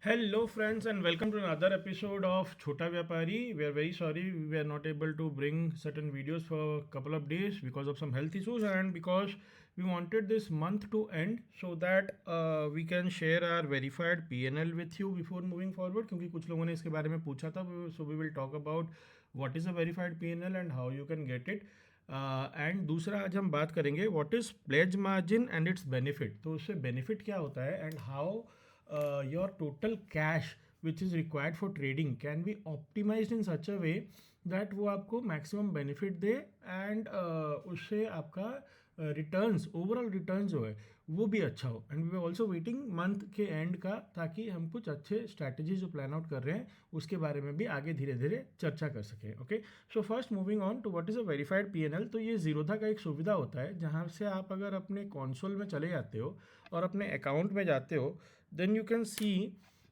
Hello, friends, and welcome to another episode of Chota Vyapari. We are very sorry we are not able to bring certain videos for a couple of days because of some health issues and because we wanted this month to end so that we can share our verified PNL with you before moving forward. क्योंकि कुछ लोगों ने इसके बारे में पूछा था, so we will talk about what is a verified PNL and how you can get it. And दूसरा आज हम बात करेंगे what is pledge margin and its benefit. तो उससे बेनिफिट क्या होता है and how your total cash which is required for trading can be optimized in such a way that वो आपको maximum benefit दे एंड उससे आपका रिटर्न्स ओवरऑल रिटर्न्स जो है वो भी अच्छा हो. And we are also waiting month के एंड का ताकि हम कुछ अच्छे स्ट्रैटेजी जो प्लान आउट कर रहे हैं उसके बारे में भी आगे धीरे धीरे चर्चा कर सकें. Okay, so first moving on to what is a verified PNL. तो ये जीरोधा का एक सुविधा होता है जहाँ से आप अगर अपने कंसोल में चले जाते हो और अपने अकाउंट में जाते हो then you can see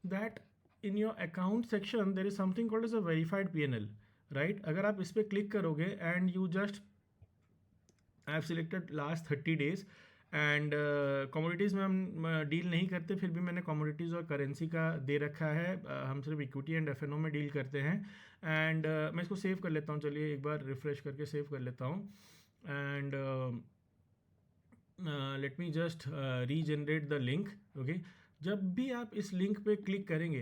that in your account section there is something called as a verified PNL, right? अगर आप इस पर क्लिक करोगे and you just I have selected last 30 days and commodities में हम डील नहीं करते, फिर भी मैंने कमोडिटीज़ और करेंसी का दे रखा है. हम सिर्फ इक्विटी एंड एफ में डील करते हैं. एंड मैं इसको सेव कर लेता हूँ. चलिए एक बार रिफ्रेश करके सेव कर लेता हूँ. And let me just regenerate the link. Okay, जब भी आप इस लिंक पे क्लिक करेंगे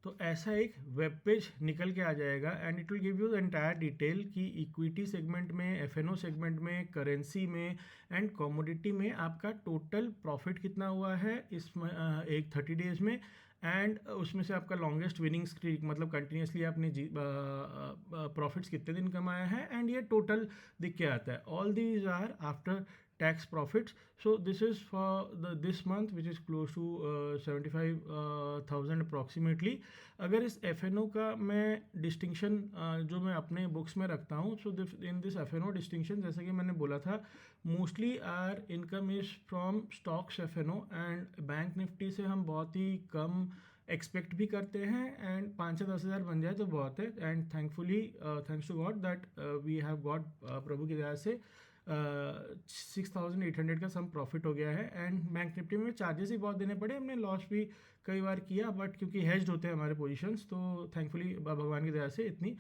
तो ऐसा एक वेब पेज निकल के आ जाएगा and it will give you the entire detail कि इक्विटी सेगमेंट में, एफ सेगमेंट में, करेंसी में एंड कमोडिटी में आपका टोटल प्रॉफिट कितना हुआ है इस एक 30 डेज में. एंड उसमें से आपका लॉन्गेस्ट विनिंग स्ट्रीक मतलब कंटिन्यूसली आपने प्रॉफिट्स कितने दिन कमाया है एंड ये टोटल दिख के आता है. All these are after tax profits. So this is for this month which is close to 75,000 approximately. अगर इस FNO का मैं डिस्टिंक्शन जो मैं अपने बुक्स में रखता हूँ, so in this FNO distinction जैसे कि मैंने बोला था mostly are income is from stocks FNO and bank Nifty से हम बहुत ही कम एक्सपेक्ट भी करते हैं एंड 5 से 10 हज़ार बन जाए तो बहुत है. And thankfully thanks to God that we have got प्रभु की दया से 6,800 का सम प्रॉफिट हो गया है. एंड बैंक निफ्टी में चार्जेस ही बहुत देने पड़े, हमने लॉस भी कई बार किया बट क्योंकि हेज्ड होते हैं हमारे पोजीशंस तो थैंकफुली भगवान की दया से इतनी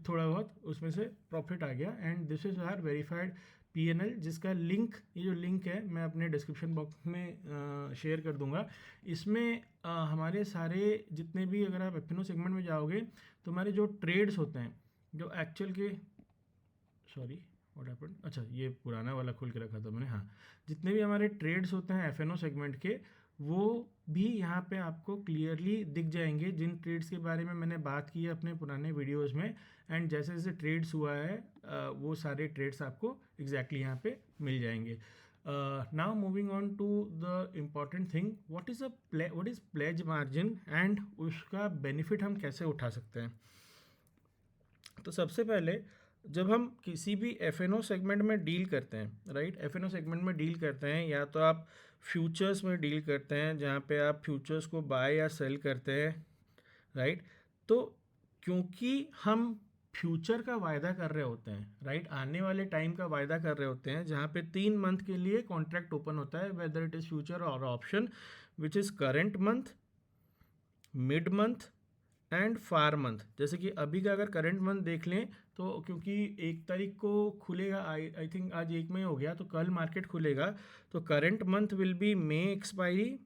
थोड़ा बहुत उसमें से प्रॉफिट आ गया. And this is our verified PNL जिसका लिंक, ये जो लिंक है मैं अपने डिस्क्रिप्शन बॉक्स में शेयर कर दूंगा. इसमें हमारे सारे जितने भी, अगर आप एफ सेगमेंट में जाओगे तो हमारे जो ट्रेड्स होते हैं जो एक्चुअल के, सॉरी व्हाट हैपेंड, अच्छा ये पुराना वाला खोल के रखा था मैंने. हाँ, जितने भी हमारे ट्रेड्स होते हैं एफ सेगमेंट के वो भी यहाँ पे आपको क्लियरली दिख जाएंगे जिन ट्रेड्स के बारे में मैंने बात की है अपने पुराने वीडियोस में. एंड जैसे जैसे ट्रेड्स हुआ है वो सारे ट्रेड्स आपको एग्जैक्टली यहाँ पे मिल जाएंगे. Now moving on to the important thing, what is pledge margin and उसका बेनिफिट हम कैसे उठा सकते हैं. तो सबसे पहले जब हम किसी भी एफ सेगमेंट में डील करते हैं, राइट, एफ सेगमेंट में डील करते हैं या तो आप फ्यूचर्स में डील करते हैं जहाँ पे आप फ्यूचर्स को बाय या सेल करते हैं, राइट. तो क्योंकि हम फ्यूचर का वायदा कर रहे होते हैं, राइट, आने वाले टाइम का वायदा कर रहे होते हैं जहाँ पे 3 मंथ के लिए कॉन्ट्रैक्ट ओपन होता है वेदर इट इज़ फ्यूचर और option which is current month, mid month and far month. जैसे कि अभी का अगर करंट मंथ देख लें तो क्योंकि 1 तारीख को खुलेगा, आई थिंक आज 1 मई हो गया तो कल मार्केट खुलेगा, तो current month will be May expiry,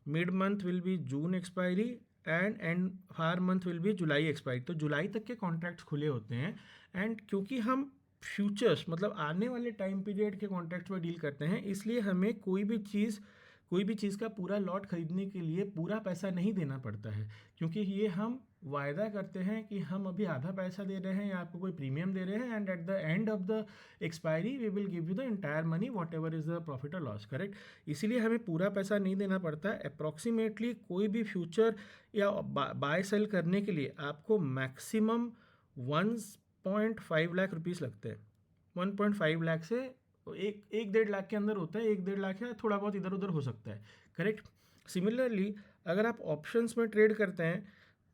mid month will be June expiry and far month will be July expiry. तो जुलाई तक के कॉन्ट्रैक्ट्स खुले होते हैं. एंड क्योंकि हम फ्यूचर्स मतलब आने वाले टाइम पीरियड के कॉन्ट्रैक्ट्स पर डील करते हैं इसलिए हमें कोई भी चीज़ का पूरा लॉट खरीदने के लिए पूरा पैसा नहीं देना पड़ता है, क्योंकि ये हम वायदा करते हैं कि हम अभी आधा पैसा दे रहे हैं या आपको कोई प्रीमियम दे रहे हैं and at the end of the expiry we will give you the entire money whatever is the profit और लॉस, करेक्ट. इसीलिए हमें पूरा पैसा नहीं देना पड़ता. अप्रॉक्सीमेटली कोई भी फ्यूचर या बाय सेल करने के लिए आपको मैक्सिमम 1.5 लाख रुपीज़ लगते हैं. 1.5 लाख से एक 1.5 लाख के अंदर होता है, 1-1.5 लाख या थोड़ा बहुत इधर उधर हो सकता है, करेक्ट. सिमिलरली अगर आप ऑप्शंस में ट्रेड करते हैं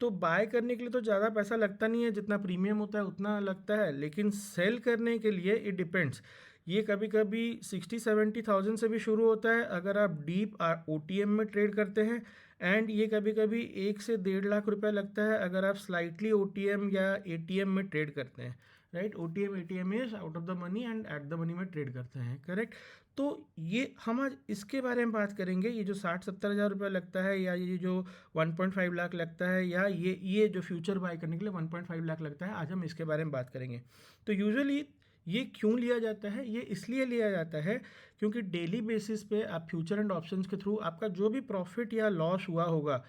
तो बाय करने के लिए तो ज़्यादा पैसा लगता नहीं है, जितना प्रीमियम होता है उतना लगता है, लेकिन सेल करने के लिए इट डिपेंड्स. ये कभी कभी 60-70 थाउजेंड से भी शुरू होता है अगर आप डीप OTM में ट्रेड करते हैं एंड ये कभी कभी 1 से 1.5 लाख रुपया लगता है अगर आप स्लाइटली OTM या ATM में ट्रेड करते हैं, right. OTM ATM is out of the money and at the money में ट्रेड करते हैं, करेक्ट। तो ये हम आज इसके बारे में बात करेंगे, ये जो 60-70 हज़ार रुपया लगता है, या ये जो 1.5 लाख लगता है, या ये जो फ्यूचर बाय करने के लिए 1.5 लाख लगता है, आज हम इसके बारे में बात करेंगे। तो यूजुअली ये क्यों लिया जाता है? ये इसलिए लिया जाता है क्योंकि डेली बेसिस पे आप फ्यूचर एंड ऑप्शंस के थ्रू आपका जो भी प्रॉफिट या लॉस हुआ होगा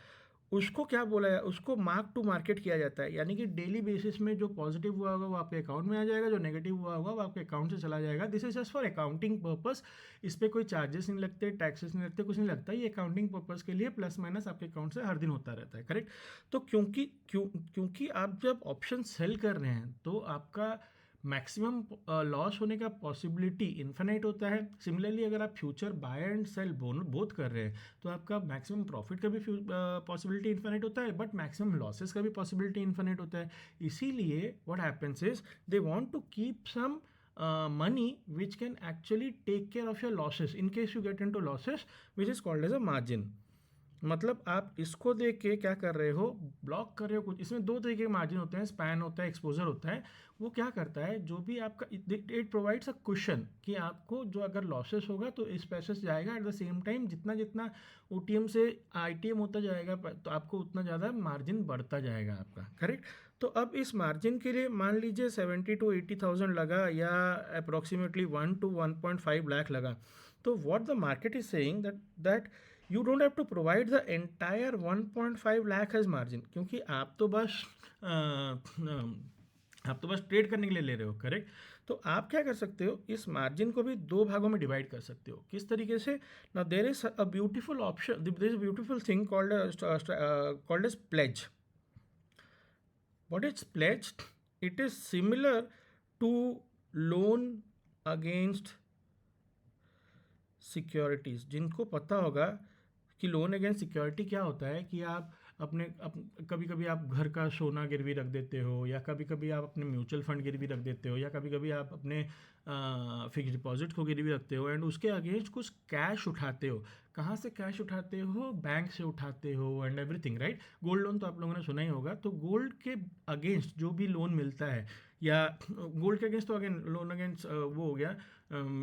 उसको क्या बोला है, उसको मार्क टू मार्केट किया जाता है। यानी कि डेली बेसिस में जो पॉजिटिव हुआ होगा वो आपके अकाउंट में आ जाएगा, जो नेगेटिव हुआ होगा वो आपके अकाउंट से चला जाएगा। This is just for accounting purpose. इस पर कोई चार्जेस नहीं लगते, टैक्सेस नहीं लगते, कुछ नहीं लगता। ये अकाउंटिंग पर्पस के लिए प्लस माइनस आपके अकाउंट से हर दिन होता रहता है, करेक्ट। तो क्योंकि आप जब ऑप्शन सेल कर रहे हैं तो आपका मैक्सिमम लॉस होने का पॉसिबिलिटी इन्फिनाइट होता है। सिमिलरली अगर आप future buy and sell both कर रहे हैं तो आपका मैक्सिमम प्रॉफिट का भी पॉसिबिलिटी इन्फिनाइट होता है, बट मैक्सिमम लॉसेस का भी पॉसिबिलिटी इन्फिनाइट होता है। इसीलिए what happens is they want to keep some money which can actually take care of your losses in case you get into losses, which is called as a margin। मतलब आप इसको देख के क्या कर रहे हो, ब्लॉक कर रहे हो कुछ। इसमें दो तरीके के मार्जिन होते हैं, स्पैन होता है, एक्सपोजर होता है। वो क्या करता है, जो भी आपका इट प्रोवाइड्स अ क्वेश्चन कि आपको जो अगर लॉसेस होगा तो इस पैसे से जाएगा। एट द सेम टाइम जितना जितना OTM से ITM होता जाएगा तो आपको उतना ज़्यादा मार्जिन बढ़ता जाएगा आपका, करेक्ट। तो अब इस मार्जिन के लिए मान लीजिए 70 to 80,000 लगा या अप्रोक्सीमेटली 1 to 1.5 लाख लगा। तो what the market is saying that you don't have to provide the entire 1.5 lakh as margin, क्योंकि आप तो बस ट्रेड करने के लिए ले रहे हो, करेक्ट। तो आप क्या कर सकते हो, इस मार्जिन को भी दो भागों में डिवाइड कर सकते हो। किस तरीके से? ना there is a beautiful option, there is a beautiful thing called as pledge. What is pledged? It is similar to loan against securities. जिनको पता होगा कि लोन अगेंस्ट सिक्योरिटी क्या होता है, कि आप कभी कभी आप घर का सोना गिरवी रख देते हो, या कभी कभी आप अपने म्यूचुअल फंड गिरवी रख देते हो, या कभी कभी आप अपने फिक्स डिपॉजिट को गिरवी रखते हो एंड उसके अगेंस्ट कुछ कैश उठाते हो। कहाँ से कैश उठाते हो? बैंक से उठाते हो and everything, right. Gold loan तो आप लोगों ने सुना ही होगा। तो गोल्ड के अगेंस्ट जो भी लोन मिलता है, या गोल्ड के अगेंस्ट तो अगेन लोन अगेंस्ट वो हो गया,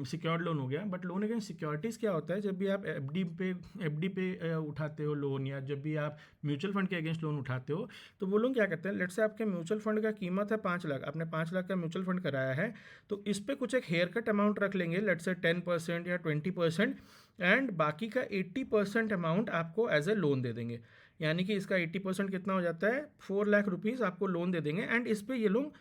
सिक्योर्ड लोन हो गया। बट लोन अगेंस्ट सिक्योरिटीज़ क्या होता है? जब भी आप एफडी पे उठाते हो लोन, या जब भी आप म्यूचुअल फंड के अगेंस्ट लोन उठाते हो, तो वो लोग क्या करते हैं, लेट से आपके म्यूचुअल फंड का कीमत है 5 लाख, आपने 5 लाख का म्यूचुअल फंड कराया है, तो इस पर कुछ एक हेयर कट अमाउंट रख लेंगे, लेट से 10% या 20%, एंड बाकी का 80% अमाउंट आपको एज ए लोन दे देंगे। यानी कि इसका 80% कितना हो जाता है, 4 लाख रुपीज़ आपको लोन दे देंगे, एंड इस पर ये लोग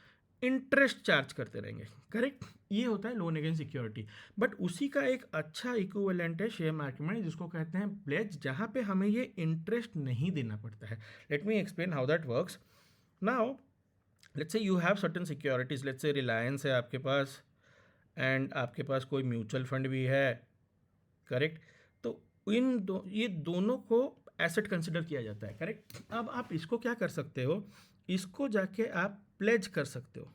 इंटरेस्ट चार्ज करते रहेंगे, करेक्ट। ये होता है लोन अगेंस्ट सिक्योरिटी। बट उसी का एक अच्छा इक्विवेलेंट है शेयर मार्केट में, जिसको कहते हैं प्लेज, जहाँ पे हमें ये इंटरेस्ट नहीं देना पड़ता है। Let me explain how that works. Now let's say you have certain securities, let's say Reliance है आपके पास, एंड आपके पास कोई म्यूचुअल फंड भी है, करेक्ट। तो ये दोनों को एसेट कंसिडर किया जाता है, करेक्ट। अब आप इसको क्या कर सकते हो, इसको जाके आप प्लेज कर सकते हो।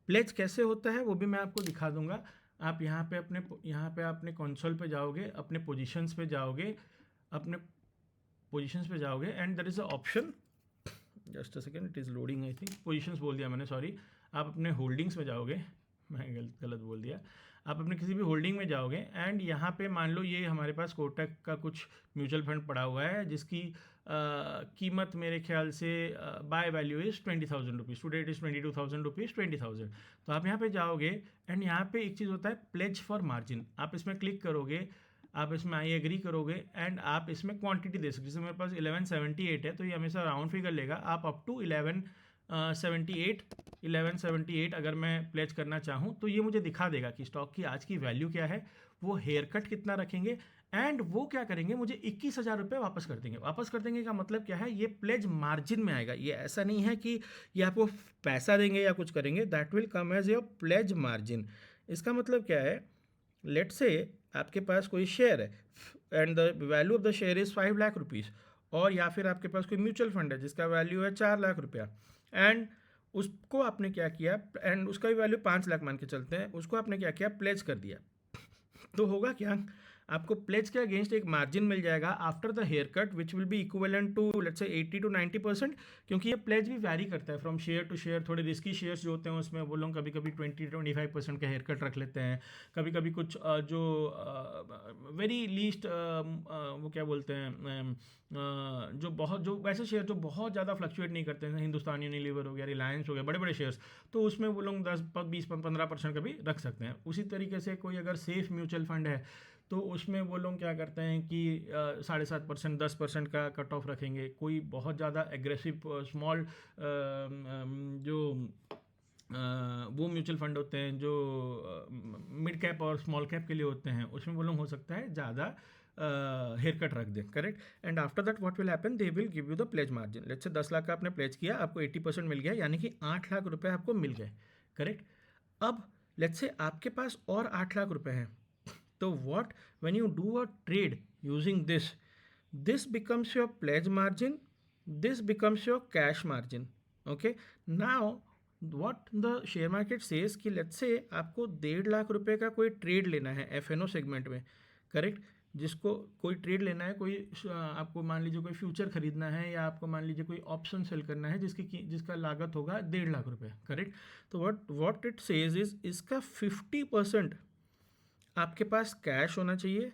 प्लेज कैसे होता है वो भी मैं आपको दिखा दूंगा। आप यहाँ पे अपने कंसोल पे जाओगे, अपने पोजीशंस पे जाओगे, and there is a option, just a second, it is loading, I think positions बोल दिया मैंने, सॉरी। आप अपने होल्डिंग्स में जाओगे, मैं गलत बोल दिया। आप अपने किसी भी होल्डिंग में जाओगे, एंड यहाँ पे मान लो ये हमारे पास कोटक का कुछ म्यूचुअल फंड पड़ा हुआ है, जिसकी कीमत मेरे ख्याल से by value is 20,000 rupees, today it is 22,000 rupees, 20,000। तो आप यहाँ पे जाओगे, एंड यहाँ पे एक चीज़ होता है प्लेज फॉर मार्जिन। आप इसमें क्लिक करोगे, आप इसमें आई एग्री करोगे, एंड आप इसमें क्वांटिटी दे सकते हो। जैसे मेरे पास 1178 है, तो ये हमेशा राउंड फिगर लेगा। आप अप टू 1178 अगर मैं प्लेज करना चाहूँ तो ये मुझे दिखा देगा कि स्टॉक की आज की वैल्यू क्या है, वो हेयर कट कितना रखेंगे, एंड वो क्या करेंगे, मुझे 21,000 रुपये वापस कर देंगे। वापस कर देंगे का मतलब क्या है, ये प्लेज मार्जिन में आएगा। ये ऐसा नहीं है कि ये आपको पैसा देंगे या कुछ करेंगे, that will come as your pledge margin. इसका मतलब क्या है, लेट से आपके पास कोई शेयर है, and the value of the share is 5 lakh rupees, और या फिर आपके पास कोई म्यूचुअल फंड है जिसका वैल्यू है 4 लाख रुपया, एंड उसको आपने क्या किया, एंड उसका भी वैल्यू 5 लाख मान के चलते हैं, उसको आपने क्या किया, प्लेज कर दिया। तो होगा क्या, आपको प्लेज के अगेंस्ट एक मार्जिन मिल जाएगा after the haircut which will be equivalent to let's say 80 to 90%, क्योंकि ये प्लेज भी वैरी करता है फ्रॉम शेयर टू शेयर। थोड़े रिस्की शेयर्स जो होते हैं उसमें वो लोग कभी कभी 20-25% का हेयर कट रख लेते हैं, कभी कभी कुछ जो वेरी लीस्ट वो क्या बोलते हैं जो बहुत जो वैसे शेयर जो बहुत ज़्यादा फ्लक्चुएट नहीं करते हैं, हिंदुस्तान यूनिलीवर हो गया, रिलायंस हो गया, बड़े बड़े शेयर्स, तो उसमें वो लोग 10-20-15% का भी रख सकते हैं। उसी तरीके से कोई अगर सेफ म्यूचुअल फंड है तो उसमें वो लोग क्या करते हैं कि 7.5%, 10% का कट ऑफ रखेंगे। कोई बहुत ज़्यादा एग्रेसिव स्मॉल जो वो म्यूचुअल फंड होते हैं जो मिड कैप और स्मॉल कैप के लिए होते हैं, उसमें वो लोग हो सकता है ज़्यादा हेयर कट रख दें, correct. And after that what will happen, they will give you the pledge margin. Let's say 10 lakh का आपने प्लेज किया, आपको 80% मिल गया, यानी कि 8 लाख रुपए आपको मिल गए, करेक्ट। अब लेट्स से आपके पास और 8 लाख रुपए हैं, तो what when you do a trade using this becomes your pledge margin, this becomes your cash margin, okay। now what the share market says कि let's say आपको 1.5 लाख रुपए का कोई ट्रेड लेना है एफ सेगमेंट में, करेक्ट। जिसको कोई ट्रेड लेना है, कोई आपको मान लीजिए कोई फ्यूचर खरीदना है, या आपको मान लीजिए कोई ऑप्शन सेल करना है जिसका लागत होगा 1.5 लाख रुपए, करेक्ट। तो व्हाट इट सेज इज इसका 50% आपके पास कैश होना चाहिए,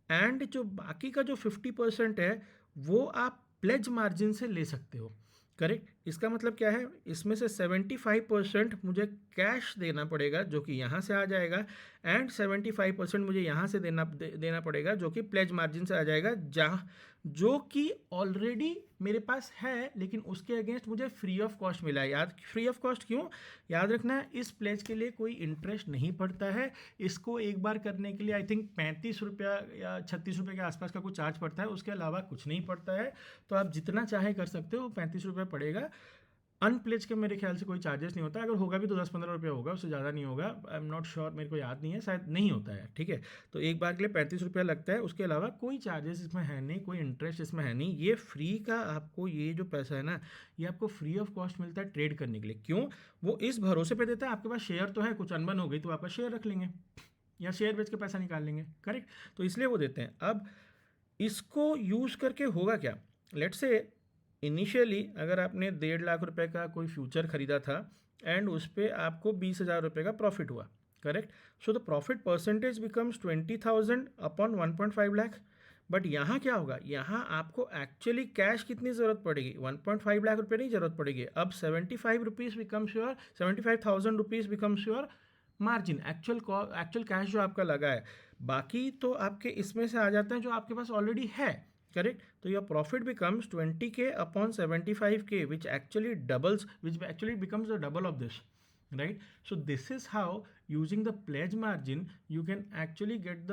एंड जो बाकी का जो 50% है वो आप प्लेज मार्जिन से ले सकते हो, करेक्ट। इसका मतलब क्या है, इसमें से 75% मुझे कैश देना पड़ेगा जो कि यहाँ से आ जाएगा, एंड 75% मुझे यहाँ से देना पड़ेगा जो कि प्लेज मार्जिन से आ जाएगा, जहाँ जो कि ऑलरेडी मेरे पास है, लेकिन उसके अगेंस्ट मुझे फ्री ऑफ कॉस्ट मिला है। याद, फ्री ऑफ कॉस्ट क्यों, याद रखना है इस प्लेज के लिए कोई इंटरेस्ट नहीं पड़ता है। इसको एक बार करने के लिए आई थिंक 35 रुपया या 36 रुपये के आसपास का कुछ चार्ज पड़ता है, उसके अलावा कुछ नहीं पड़ता है। तो आप जितना चाहे कर सकते हो, 35 रुपये पड़ेगा। अनप्लेज के मेरे ख्याल से कोई चार्जेस नहीं होता, अगर होगा भी तो 10-15 रुपये होगा, उससे ज़्यादा नहीं होगा। आई एम नॉट श्योर, मेरे को याद नहीं है, शायद नहीं होता है, ठीक है। तो एक बार के लिए 35 रुपया लगता है, उसके अलावा कोई चार्जेस इसमें है नहीं, कोई इंटरेस्ट इसमें है नहीं। ये फ्री का आपको ये जो पैसा है ना, ये आपको फ्री ऑफ कॉस्ट मिलता है ट्रेड करने के लिए। क्यों, वो इस भरोसे पर देता है आपके पास शेयर तो है, कुछ अनबन हो गई तो आपका शेयर रख लेंगे या शेयर बेच के पैसा निकाल लेंगे, करेक्ट। तो इसलिए वो देते हैं। अब इसको यूज़ करके होगा क्या, लेट्स से इनिशियली अगर आपने 1.5 लाख रुपए का कोई फ्यूचर खरीदा था एंड उस पर आपको 20,000 रुपये का प्रॉफिट हुआ, correct. So the profit percentage becomes 20,000 upon 1.5 lakh. But यहाँ क्या होगा, यहाँ आपको एक्चुअली कैश कितनी ज़रूरत पड़ेगी, 1.5 लाख रुपये नहीं ज़रूरत पड़ेगी। अब 75 becomes your 75,000 rupees becomes your margin, actual cash जो आपका लगा है। बाकी तो आपके इसमें से आ जाते हैं जो आपके पास ऑलरेडी है, करेक्ट। तो your profit becomes 20K upon 75K which actually becomes the double of this, right? So this is how using the pledge margin you can actually get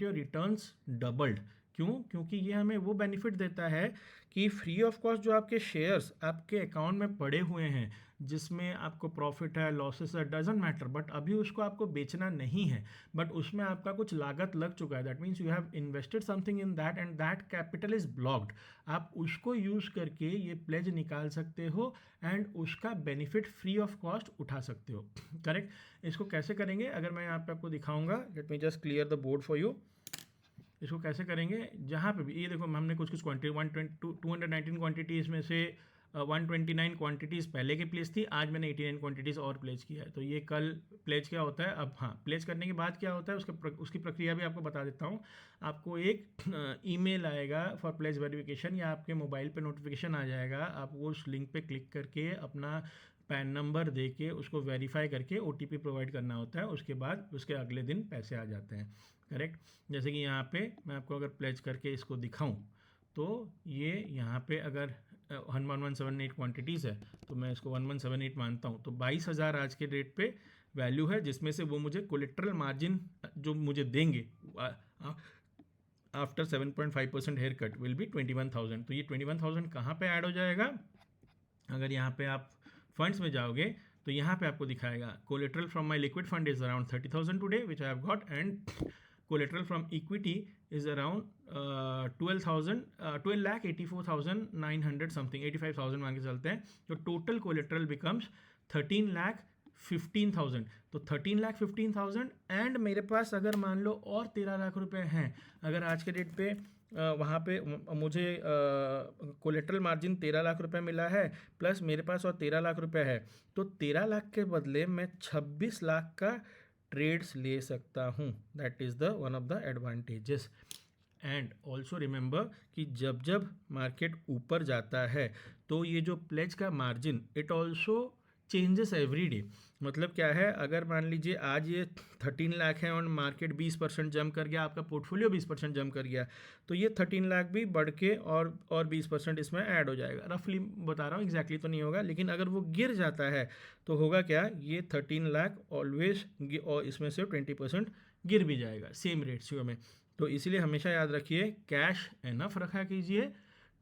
your returns doubled. क्यों, क्योंकि ये हमें वो benefit देता है कि free of cost जो आपके शेयर्स आपके अकाउंट में पड़े हुए हैं, जिसमें आपको प्रॉफिट है, लॉसेस है, डजेंट मैटर, बट अभी उसको आपको बेचना नहीं है, बट उसमें आपका कुछ लागत लग चुका है। That means you have invested something in that and that capital is blocked. आप उसको यूज़ करके ये प्लेज निकाल सकते हो एंड उसका बेनिफिट फ्री ऑफ कॉस्ट उठा सकते हो, करेक्ट। इसको कैसे करेंगे, अगर मैं यहाँ पे आपको दिखाऊंगा, let me just clear the board for you. इसको कैसे करेंगे, जहाँ पे भी ये देखो हमने कुछ क्वांटिटी 219 क्वांटिटीज़ में से 129 क्वांटिटीज़ पहले की प्लेस थी, आज मैंने 89 क्वांटिटीज़ और प्लेज किया है। तो ये कल प्लेज क्या होता है, अब हाँ प्लेज करने के बाद क्या होता है उसकी प्रक्रिया भी आपको बता देता हूँ। आपको एक ईमेल आएगा फॉर प्लेज वेरिफिकेशन, या आपके मोबाइल पे नोटिफिकेशन आ जाएगा। आप वो उस लिंक पे क्लिक करके अपना पैन नंबर दे के उसको वेरीफाई करके OTP प्रोवाइड करना होता है। उसके बाद उसके अगले दिन पैसे आ जाते हैं, करेक्ट। जैसे कि यहाँ पे मैं आपको अगर प्लेज करके इसको दिखाऊं तो ये यहाँ पे अगर 1178 क्वांटिटीज़ है तो मैं इसको 1178 मानता हूँ, तो 22,000 आज के डेट पे वैल्यू है, जिसमें से वो मुझे कोलेट्रल मार्जिन जो मुझे देंगे after 7.5% haircut will be 21,000। तो ये 21,000 कहाँ पे ऐड हो जाएगा, अगर यहाँ पे आप फंड्स में जाओगे तो यहाँ पे आपको दिखाएगा collateral from my liquid fund is around 30,000 today which I have got, and collateral from equity is around 12,84,900 something, 85,000 मान के चलते हैं। तो टोटल कोलेट्रल बिकम्स 13,50,000 15,000, तो 13,15,000 एंड मेरे पास अगर मान लो और 13 लाख रुपए हैं, अगर आज के डेट पे वहाँ पे मुझे कोलेट्रल मार्जिन 13 लाख रुपए मिला है प्लस मेरे पास और 13 लाख रुपए है, तो 13 लाख के बदले मैं 26 लाख का ट्रेड्स ले सकता हूँ. That is the one of the advantages. And also remember कि जब जब मार्केट ऊपर जाता है तो ये जो प्लेज का margin it also changes every day. मतलब क्या है, अगर मान लीजिए आज ये 13 लाख है और मार्केट 20% जंप कर गया, आपका पोर्टफोलियो 20% जंप कर गया, तो ये 13 लाख भी बढ़ के और 20% इसमें ऐड हो जाएगा. रफली बता रहा हूँ, एग्जैक्टली तो नहीं होगा, लेकिन अगर वो गिर जाता है तो होगा क्या, ये 13 लाख ऑलवेज और इसमें से 20% गिर भी जाएगा सेम रेट्स में. तो इसीलिए हमेशा याद रखिए, कैश एनफ रखा कीजिए,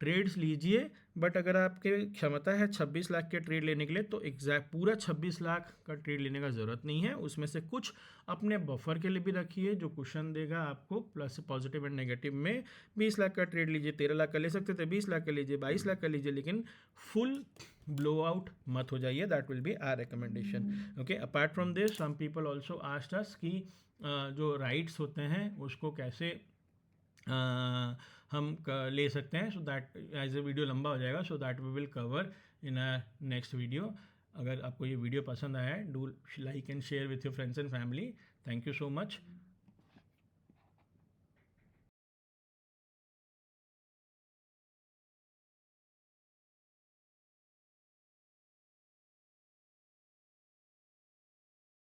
ट्रेड्स लीजिए. बट अगर आपके क्षमता है 26 लाख के ट्रेड लेने के लिए, तो एग्जैक्ट पूरा 26 लाख का ट्रेड लेने का ज़रूरत नहीं है. उसमें से कुछ अपने बफर के लिए भी रखिए जो कुशन देगा आपको प्लस पॉजिटिव एंड नेगेटिव में. 20 लाख का ट्रेड लीजिए, 13 लाख का ले सकते थे, 20 लाख का लीजिए, 22 लाख का लीजिए, लेकिन फुल ब्लो आउट मत हो जाइए. That will be our recommendation. Okay, apart from this some people also asked us कि जो राइट्स होते हैं उसको कैसे हम ले सकते हैं. So that as a video लंबा हो जाएगा, so that we will cover in a next video. अगर आपको ये वीडियो पसंद आया है, do like and share with your friends and family. Thank you so much.